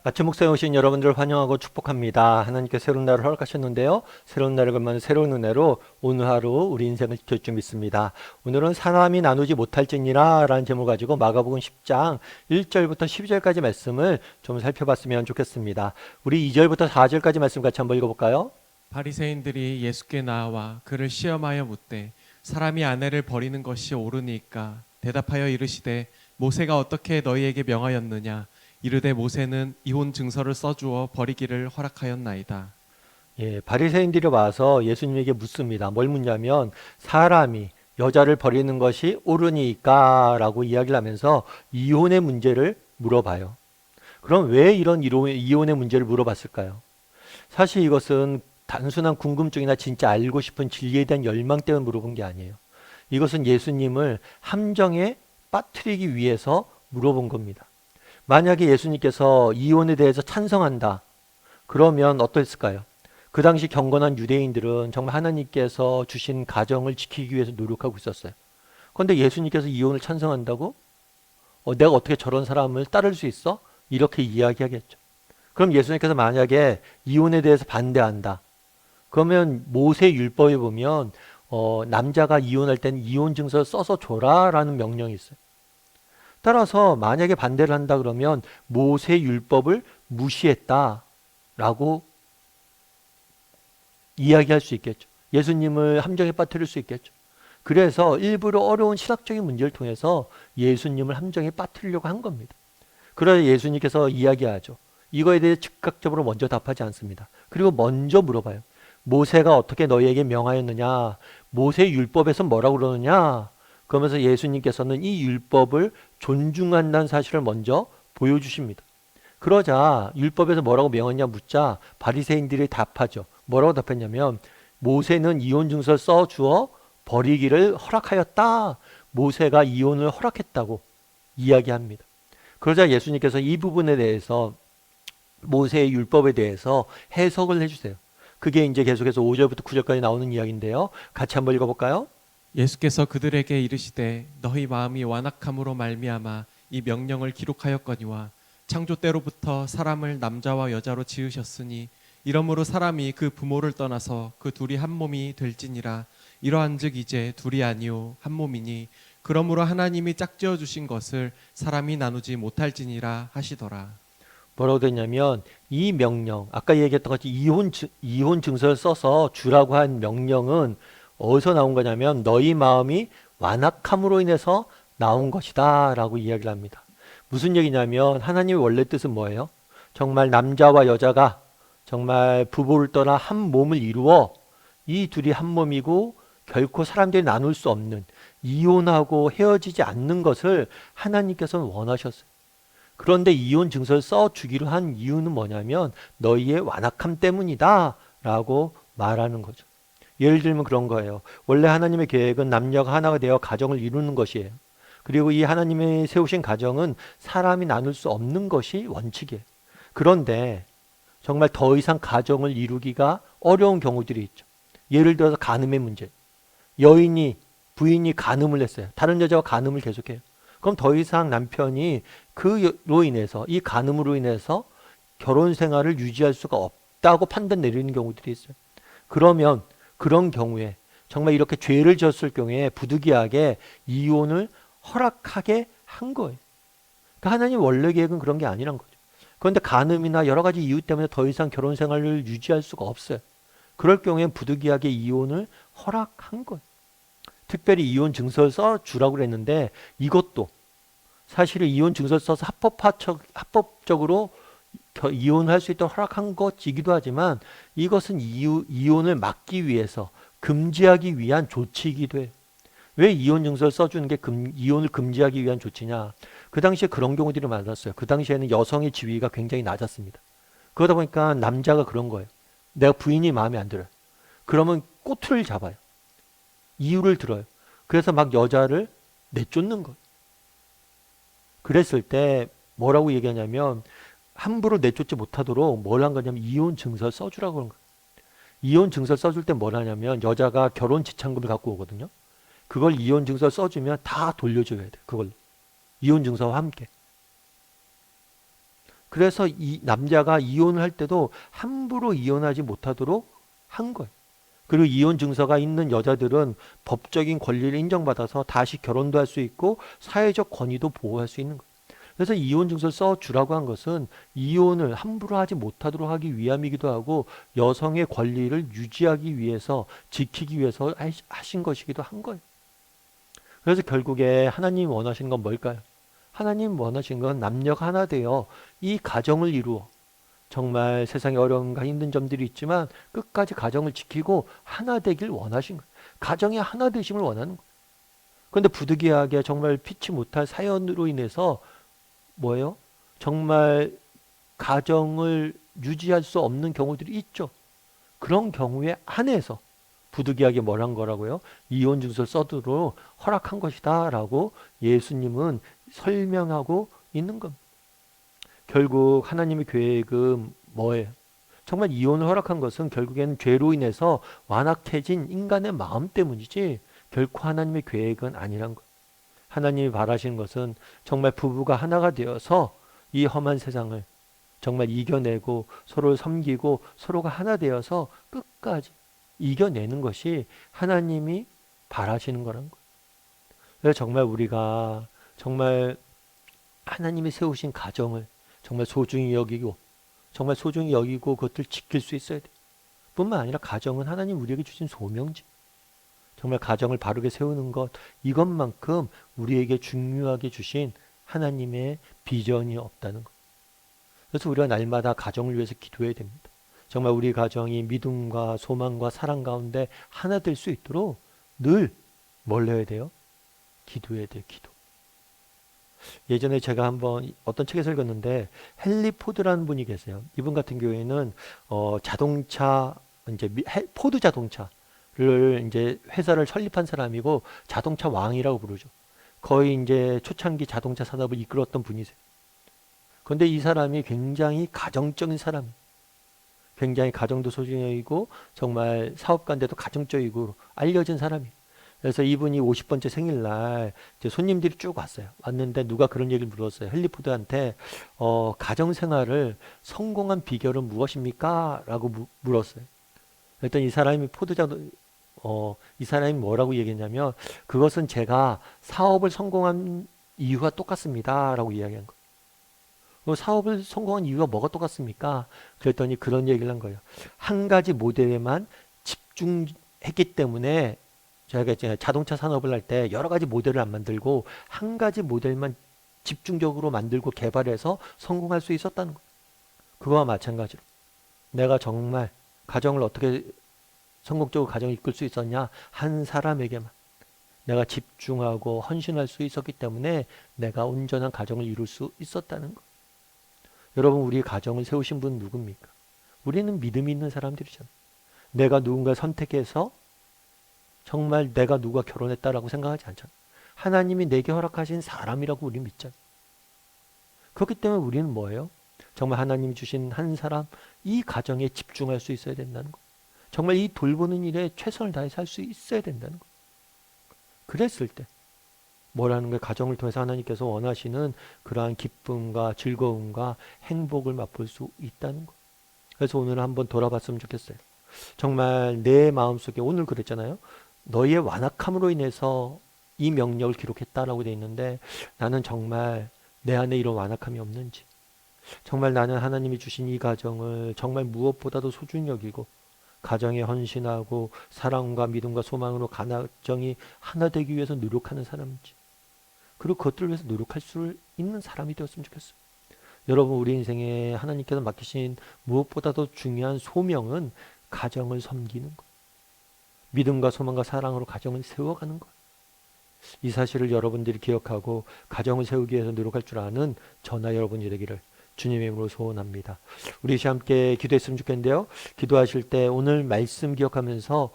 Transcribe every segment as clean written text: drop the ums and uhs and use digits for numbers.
아침 목사에 오신 여러분들을 환영하고 축복합니다. 하나님께 새로운 날을 허락하셨는데요. 새로운 날을 걸면 새로운 은혜로 오늘 하루 우리 인생을 지킬 줄 믿습니다. 오늘은 사람이 나누지 못할지니라 라는 제목을 가지고 마가복음 10장 1절부터 12절까지 말씀을 좀 살펴봤으면 좋겠습니다. 우리 2절부터 4절까지 말씀 같이 한번 읽어볼까요? 바리새인들이 예수께 나와 그를 시험하여 묻되 사람이 아내를 버리는 것이 옳으니까 대답하여 이르시되 모세가 어떻게 너희에게 명하였느냐 이르되 모세는 이혼 증서를 써주어 버리기를 허락하였나이다. 바리새인들이 와서 예수님에게 묻습니다. 뭘 묻냐면 사람이 여자를 버리는 것이 옳으니까 라고 이야기를 하면서 이혼의 문제를 물어봐요. 그럼 왜 이런 이혼의 문제를 물어봤을까요? 사실 이것은 단순한 궁금증이나 진짜 알고 싶은 진리에 대한 열망 때문에 물어본 게 아니에요. 이것은 예수님을 함정에 빠뜨리기 위해서 물어본 겁니다. 만약에 예수님께서 이혼에 대해서 찬성한다. 그러면 어땠을까요? 그 당시 경건한 유대인들은 정말 하나님께서 주신 가정을 지키기 위해서 노력하고 있었어요. 그런데 예수님께서 이혼을 찬성한다고? 내가 어떻게 저런 사람을 따를 수 있어? 이렇게 이야기하겠죠. 그럼 예수님께서 만약에 이혼에 대해서 반대한다. 그러면 모세 율법에 보면 남자가 이혼할 때는 이혼 증서를 써서 줘라라는 명령이 있어요. 따라서 만약에 반대를 한다 그러면 모세 율법을 무시했다라고 이야기할 수 있겠죠. 예수님을 함정에 빠뜨릴 수 있겠죠. 그래서 일부러 어려운 신학적인 문제를 통해서 예수님을 함정에 빠뜨리려고 한 겁니다. 그러자 예수님께서 이야기하죠. 이거에 대해 즉각적으로 먼저 답하지 않습니다. 그리고 먼저 물어봐요. 모세가 어떻게 너희에게 명하였느냐? 모세 율법에서 뭐라고 그러느냐? 그러면서 예수님께서는 이 율법을 존중한다는 사실을 먼저 보여주십니다. 그러자 율법에서 뭐라고 명했냐 묻자 바리새인들이 답하죠. 뭐라고 답했냐면 모세는 이혼 증서 써주어 버리기를 허락하였다. 모세가 이혼을 허락했다고 이야기합니다. 그러자 예수님께서 이 부분에 대해서 모세의 율법에 대해서 해석을 해주세요. 그게 이제 계속해서 5절부터 9절까지 나오는 이야기인데요. 같이 한번 읽어볼까요? 예수께서 그들에게 이르시되 너희 마음이 완악함으로 말미암아 이 명령을 기록하였거니와 창조 때로부터 사람을 남자와 여자로 지으셨으니 이러므로 사람이 그 부모를 떠나서 그 둘이 한 몸이 될지니라. 이러한즉 이제 둘이 아니요 한 몸이니 그러므로 하나님이 짝지어 주신 것을 사람이 나누지 못할지니라 하시더라. 뭐라고 됐냐면 이 명령, 아까 얘기했던 것처럼 이혼 증서를 써서 주라고 한 명령은 어디서 나온 거냐면 너희 마음이 완악함으로 인해서 나온 것이다 라고 이야기를 합니다. 무슨 얘기냐면 하나님의 원래 뜻은 뭐예요? 정말 남자와 여자가 정말 부부를 떠나 한 몸을 이루어 이 둘이 한 몸이고 결코 사람들이 나눌 수 없는 이혼하고 헤어지지 않는 것을 하나님께서는 원하셨어요. 그런데 이혼 증서를 써주기로 한 이유는 뭐냐면 너희의 완악함 때문이다 라고 말하는 거죠. 예를 들면 그런 거예요. 원래 하나님의 계획은 남녀가 하나가 되어 가정을 이루는 것이에요. 그리고 이 하나님이 세우신 가정은 사람이 나눌 수 없는 것이 원칙이에요. 그런데 정말 더 이상 가정을 이루기가 어려운 경우들이 있죠. 예를 들어서 간음의 문제. 부인이 간음을 했어요. 다른 여자와 간음을 계속해요. 그럼 더 이상 남편이 그로 인해서 이 간음으로 인해서 결혼 생활을 유지할 수가 없다고 판단 내리는 경우들이 있어요. 그러면 그런 경우에 정말 이렇게 죄를 지었을 경우에 부득이하게 이혼을 허락하게 한 거예요. 그러니까 하나님 원래 계획은 그런 게 아니란 거죠. 그런데 간음이나 여러 가지 이유 때문에 더 이상 결혼 생활을 유지할 수가 없어요. 그럴 경우엔 부득이하게 이혼을 허락한 거예요. 특별히 이혼 증서를 써주라고 그랬는데 이것도 사실은 이혼 증서를 써서 합법적으로 이혼할 수 있도록 허락한 것이기도 하지만 이것은 이혼을 막기 위해서 금지하기 위한 조치이기도 해요. 왜 이혼 증서를 써주는 게 이혼을 금지하기 위한 조치냐? 그 당시에 그런 경우들이 많았어요. 그 당시에는 여성의 지위가 굉장히 낮았습니다. 그러다 보니까 남자가 그런 거예요. 내가 부인이 마음에 안 들어요. 그러면 꼬투리를 잡아요. 이유를 들어요. 그래서 막 여자를 내쫓는 거예요. 그랬을 때 뭐라고 얘기하냐면 함부로 내쫓지 못하도록 뭘 한 거냐면 이혼 증서를 써주라고 그런 거예요. 이혼 증서를 써줄 때 뭘 하냐면 여자가 결혼 지참금을 갖고 오거든요. 그걸 이혼 증서를 써주면 다 돌려줘야 돼. 그걸 이혼 증서와 함께. 그래서 이 남자가 이혼을 할 때도 함부로 이혼하지 못하도록 한 거예요. 그리고 이혼 증서가 있는 여자들은 법적인 권리를 인정받아서 다시 결혼도 할 수 있고 사회적 권위도 보호할 수 있는 거예요. 그래서 이혼 증서를 써주라고 한 것은 이혼을 함부로 하지 못하도록 하기 위함이기도 하고 여성의 권리를 유지하기 위해서 지키기 위해서 하신 것이기도 한 거예요. 그래서 결국에 하나님이 원하신 건 뭘까요? 하나님 원하신 건 남녀가 하나 되어 이 가정을 이루어 정말 세상에 어려움과 힘든 점들이 있지만 끝까지 가정을 지키고 하나 되길 원하신 거예요. 가정의 하나 되심을 원하는 거예요. 그런데 부득이하게 정말 피치 못할 사연으로 인해서 뭐예요? 정말 가정을 유지할 수 없는 경우들이 있죠. 그런 경우에 한해서 부득이하게 뭘 한 거라고요? 이혼 증서를 써도록 허락한 것이다 라고 예수님은 설명하고 있는 겁니다. 결국 하나님의 계획은 뭐예요? 정말 이혼을 허락한 것은 결국에는 죄로 인해서 완악해진 인간의 마음 때문이지 결코 하나님의 계획은 아니란 거예요. 하나님이 바라시는 것은 정말 부부가 하나가 되어서 이 험한 세상을 정말 이겨내고 서로를 섬기고 서로가 하나 되어서 끝까지 이겨내는 것이 하나님이 바라시는 거란 거예요. 그래서 정말 우리가 정말 하나님이 세우신 가정을 정말 소중히 여기고 정말 소중히 여기고 그것들 지킬 수 있어야 돼. 뿐만 아니라 가정은 하나님 우리에게 주신 소명지. 정말 가정을 바르게 세우는 것 이것만큼 우리에게 중요하게 주신 하나님의 비전이 없다는 것. 그래서 우리가 날마다 가정을 위해서 기도해야 됩니다. 정말 우리 가정이 믿음과 소망과 사랑 가운데 하나 될 수 있도록 늘 뭘 해야 돼요? 기도해야 돼요. 기도. 예전에 제가 한번 어떤 책에서 읽었는데 헨리 포드라는 분이 계세요. 이분 같은 경우에는 자동차 이제 포드 자동차를 이제 회사를 설립한 사람이고 자동차 왕이라고 부르죠. 거의 이제 초창기 자동차 산업을 이끌었던 분이세요. 그런데 이 사람이 굉장히 가정적인 사람, 굉장히 가정도 소중히 여기고 정말 사업가인데도 가정적이고 알려진 사람이에요. 그래서 이분이 50번째 생일날 이제 손님들이 쭉 왔어요. 왔는데 누가 그런 얘기를 물었어요. 헨리포드한테 가정 생활을 성공한 비결은 무엇입니까? 라고 물었어요. 그랬더니 이 사람이 뭐라고 얘기했냐면 그것은 제가 사업을 성공한 이유가 똑같습니다. 라고 이야기한 거예요. 사업을 성공한 이유가 뭐가 똑같습니까? 그랬더니 그런 얘기를 한 거예요. 한 가지 모델에만 집중했기 때문에 저희가 이제 자동차 산업을 할 때 여러 가지 모델을 안 만들고 한 가지 모델만 집중적으로 만들고 개발해서 성공할 수 있었다는 거예요. 그거와 마찬가지로 내가 정말 가정을 어떻게 성공적으로 가정을 이끌 수 있었냐? 한 사람에게만 내가 집중하고 헌신할 수 있었기 때문에 내가 온전한 가정을 이룰 수 있었다는 거예요. 여러분 우리 가정을 세우신 분 누굽니까? 우리는 믿음이 있는 사람들이잖아요. 내가 누군가를 선택해서 정말 내가 누가 결혼했다라고 생각하지 않잖아. 하나님이 내게 허락하신 사람이라고 우리 믿잖아. 그렇기 때문에 우리는 뭐예요? 정말 하나님이 주신 한 사람, 이 가정에 집중할 수 있어야 된다는 거. 정말 이 돌보는 일에 최선을 다해서 할 수 있어야 된다는 거. 그랬을 때 뭐라는 거예요? 가정을 통해서 하나님께서 원하시는 그러한 기쁨과 즐거움과 행복을 맛볼 수 있다는 거. 그래서 오늘 한번 돌아봤으면 좋겠어요. 정말 내 마음속에 오늘 그랬잖아요. 너희의 완악함으로 인해서 이 명령을 기록했다라고 되어 있는데 나는 정말 내 안에 이런 완악함이 없는지 정말 나는 하나님이 주신 이 가정을 정말 무엇보다도 소중히 여기고 가정에 헌신하고 사랑과 믿음과 소망으로 가정이 하나 되기 위해서 노력하는 사람인지 그리고 그것들을 위해서 노력할 수 있는 사람이 되었으면 좋겠어요. 여러분 우리 인생에 하나님께서 맡기신 무엇보다도 중요한 소명은 가정을 섬기는 것. 믿음과 소망과 사랑으로 가정을 세워가는 것. 이 사실을 여러분들이 기억하고 가정을 세우기 위해서 노력할 줄 아는 저나 여러분이 되기를 주님의 이름으로 소원합니다. 우리 함께 기도했으면 좋겠는데요. 기도하실 때 오늘 말씀 기억하면서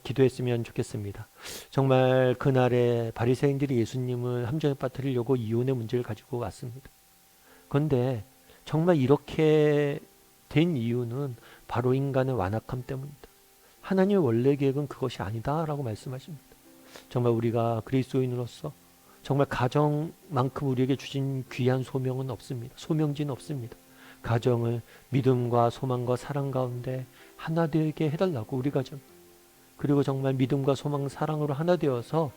기도했으면 좋겠습니다. 정말 그날에 바리새인들이 예수님을 함정에 빠뜨리려고 이혼의 문제를 가지고 왔습니다. 그런데 정말 이렇게 된 이유는 바로 인간의 완악함 때문입니다. 하나님의 원래 계획은 그것이 아니다라고 말씀하십니다. 정말 우리가 그리스도인으로서 정말 가정만큼 우리에게 주신 귀한 소명은 없습니다. 소명지는 없습니다. 가정을 믿음과 소망과 사랑 가운데 하나 되게 해달라고, 우리 가정. 그리고 정말 믿음과 소망, 사랑으로 하나 되어서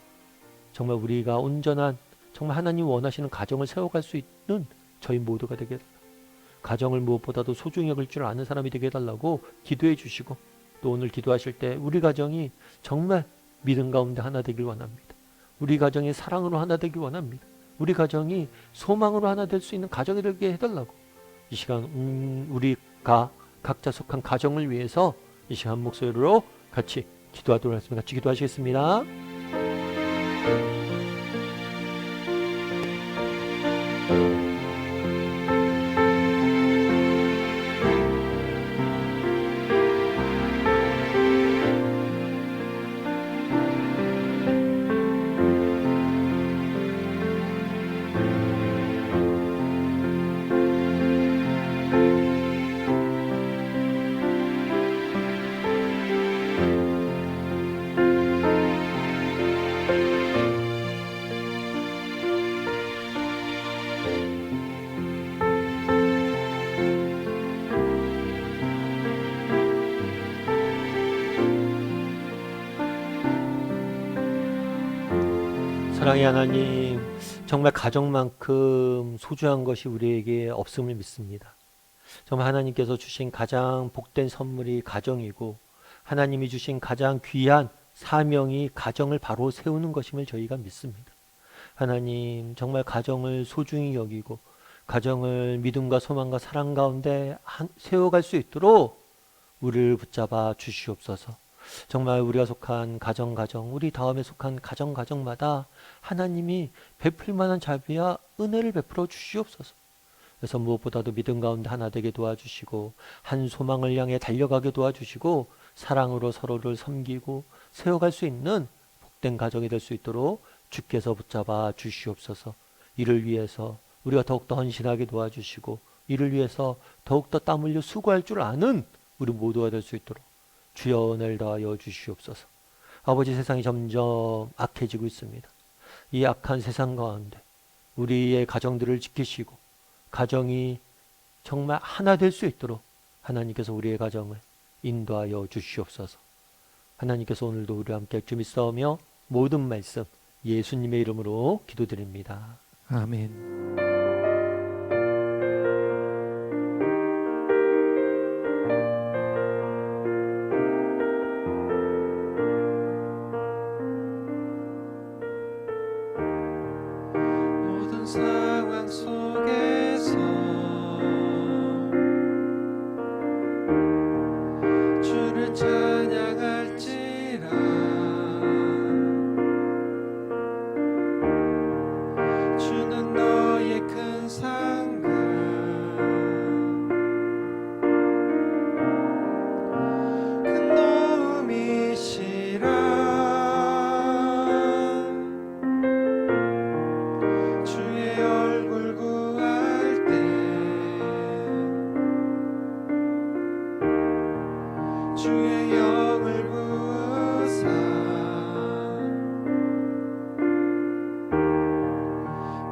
정말 우리가 온전한, 정말 하나님 원하시는 가정을 세워갈 수 있는 저희 모두가 되게 해달라고, 가정을 무엇보다도 소중히 여길 줄 아는 사람이 되게 해달라고 기도해 주시고, 또 오늘 기도하실 때 우리 가정이 정말 믿음 가운데 하나 되길 원합니다. 우리 가정이 사랑으로 하나 되길 원합니다. 우리 가정이 소망으로 하나 될 수 있는 가정이 되게 해달라고, 이 시간 우리가 각자 속한 가정을 위해서 이 시간 목소리로 같이 기도하도록 하겠습니다. 같이 기도하시겠습니다. 사랑의 하나님, 정말 가정만큼 소중한 것이 우리에게 없음을 믿습니다. 정말 하나님께서 주신 가장 복된 선물이 가정이고, 하나님이 주신 가장 귀한 사명이 가정을 바로 세우는 것임을 저희가 믿습니다. 하나님, 정말 가정을 소중히 여기고 가정을 믿음과 소망과 사랑 가운데 세워갈 수 있도록 우리를 붙잡아 주시옵소서. 정말 우리가 속한 가정, 우리 다음에 속한 가정마다 하나님이 베풀 만한 자비와 은혜를 베풀어 주시옵소서. 그래서 무엇보다도 믿음 가운데 하나 되게 도와주시고, 한 소망을 향해 달려가게 도와주시고, 사랑으로 서로를 섬기고 세워갈 수 있는 복된 가정이 될 수 있도록 주께서 붙잡아 주시옵소서. 이를 위해서 우리가 더욱더 헌신하게 도와주시고, 이를 위해서 더욱더 땀 흘려 수고할 줄 아는 우리 모두가 될 수 있도록 주여 은혜를 더하여 주시옵소서. 아버지, 세상이 점점 악해지고 있습니다. 이 악한 세상 가운데 우리의 가정들을 지키시고, 가정이 정말 하나 될 수 있도록 하나님께서 우리의 가정을 인도하여 주시옵소서. 하나님께서 오늘도 우리와 함께 주 믿사오며 모든 말씀 예수님의 이름으로 기도드립니다. 아멘. 모든 상황 속에서 주를 찬양할지라. 주는 너의 큰 상급, 큰 도움이시라. 주의 얼굴 구할 때 주의 영을 부으사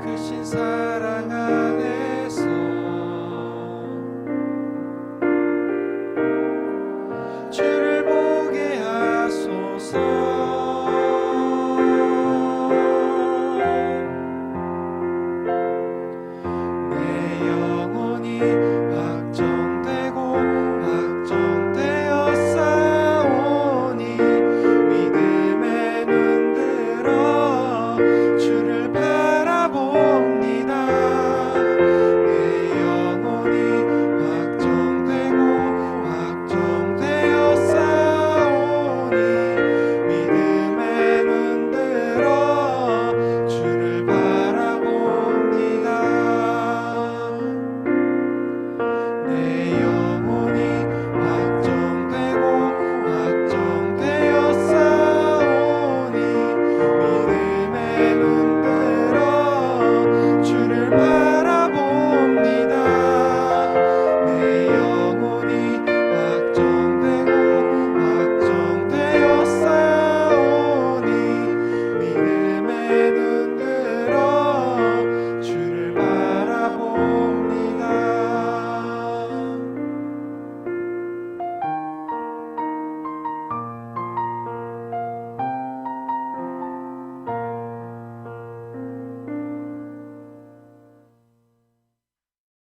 크신 사랑 안에서 주를 보게 하소서. 내 영혼이 확정되고 확정되어 싸우니 믿음의 눈 들어